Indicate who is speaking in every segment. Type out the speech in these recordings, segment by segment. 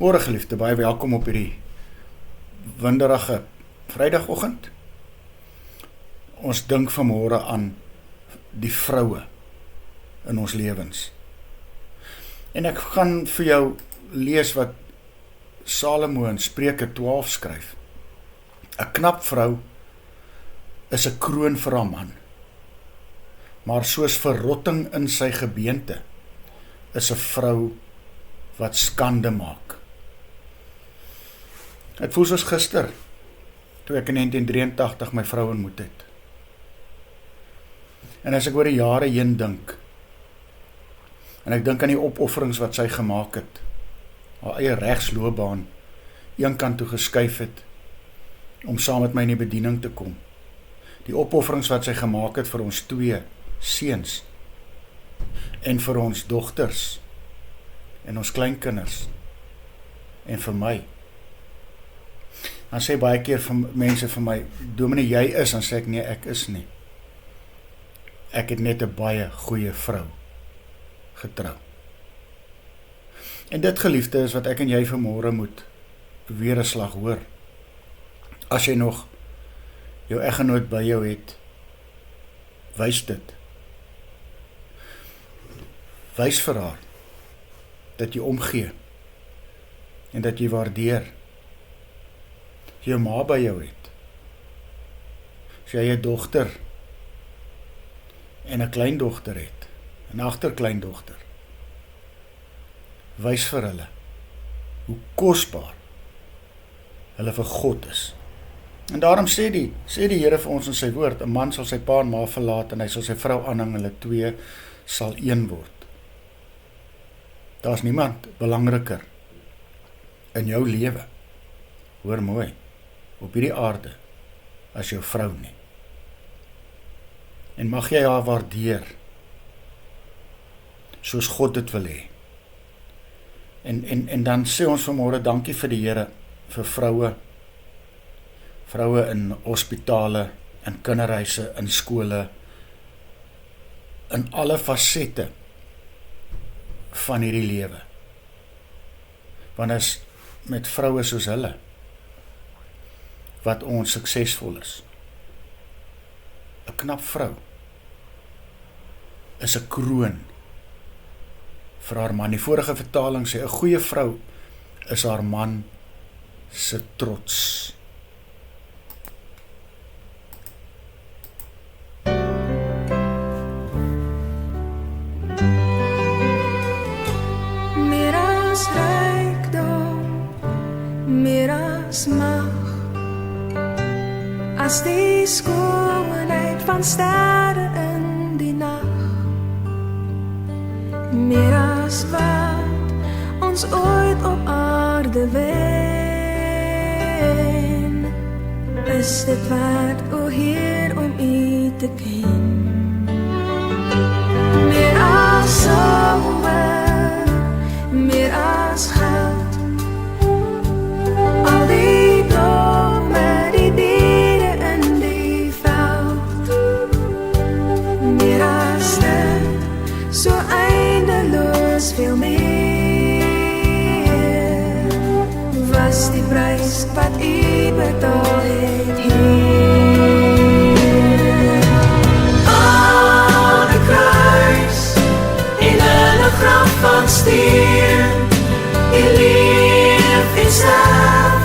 Speaker 1: Môre geliefde, baie welkom op hierdie winderige Vrydagoggend. Ons dink vanmôre aan die vroue in ons lewens. En ek gaan vir jou lees wat Salomo in Spreuke 12 skryf. 'n Knap vrou is 'n kroon vir haar man, maar soos verrotting in sy gebeente is 'n vrou wat skande maak. Het voel soos gister, toe ek in 1983 my vrou ontmoet het. En as ek oor die jare heen dink, en ek dink aan die opofferings wat sy gemaak het, haar eie regsloopbaan een kant toe geskuif het, om saam met my in die bediening te kom. Die opofferings wat sy gemaak het vir ons 2 seuns, en vir ons dogters, en ons kleinkinders, en vir my. Dan sê baie keer van mense vir my, Dominee, jy is, dan sê ek, nee, ek is nie. Ek het net 'n baie goeie vrou getrou. En dit, geliefde, is wat ek en jy vanmôre moet weer 'n slag hoor. As jy nog jou eggenoot by jou het, wys dit. Wys vir haar dat jy omgee en dat jy waardeer. As jy jou ma by jou het, as jy 'n dogter en 'n kleindogter het, 'n agterkleindogter, wys vir hulle hoe kosbaar hulle vir God is. En daarom sê die Here vir ons in sy woord, 'n man sal sy pa en ma verlaat en hy sal sy vrou aanhang, hulle 2 sal een word. Daar's niemand belangriker in jou lewe, hoor mooi, op hierdie aarde, as jou vrou nie. En mag jy haar waardeer, soos God dit wil hê. En dan sê ons vanmôre dankie vir die Here, vir vroue in hospitale, in kinderhuise, in skole, in alle fasette van hierdie lewe. Want is met vroue soos hulle, wat ons suksesvol is. 'n Knap vrou is 'n kroon vir haar man. Die vorige vertaling sê, 'n goeie vrou is haar man se trots.
Speaker 2: Meer as rykdom, meer as mag, as die skoonheid van sterre in die nag, meer as wat ons ooit op aarde wen, is dit werd, o Heer, om U te ken. Meer as somer, meer as goud, al die blomme, die diere in die veld, meer as dit, so eindeloos veel meer, was die prys wat U betaal het, Heer. Aan 'n kruis, en in 'n graf van steen, U leef en sterf,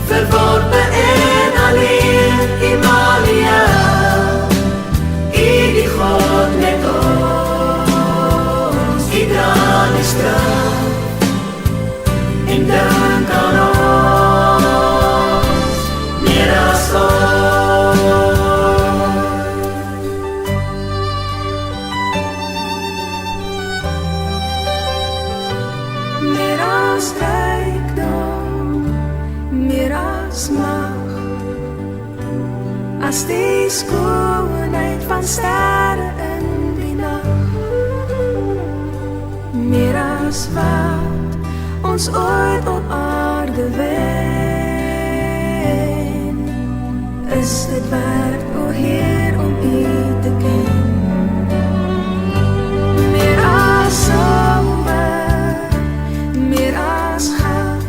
Speaker 2: verworpe en alleen, Immanuel, U die God met ons, U dra die straf, en dink aan ons, meer as meer as rykdom, meer as mag, as die skoonheid van sterre in die nag, meer as wat ons ooit op aarde wen, is dit werd, o Heer, om U te ken. Meer as somer, meer as goud,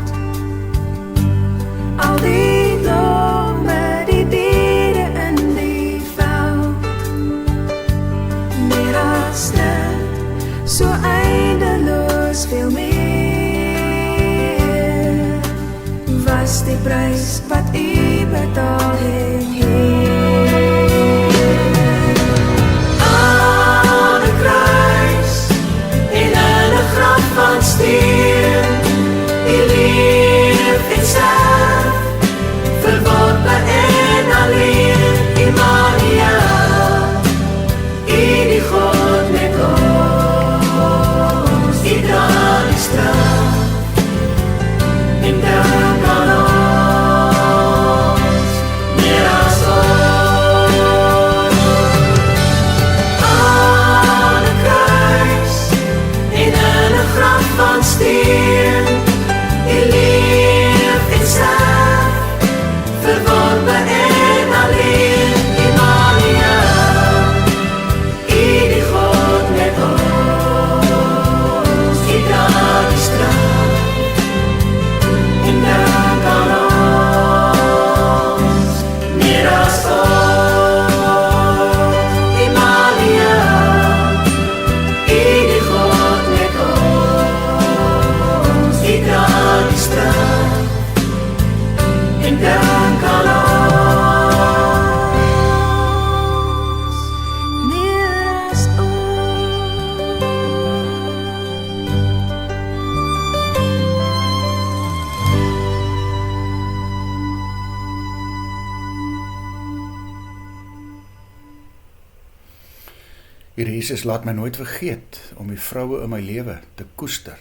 Speaker 1: Here Jesus, laat my nooit vergeet om die vroue in my lewe te koester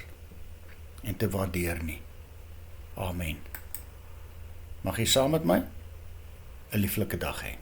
Speaker 1: en te waardeer nie. Amen. Mag jy saam met my 'n lieflike dag hê.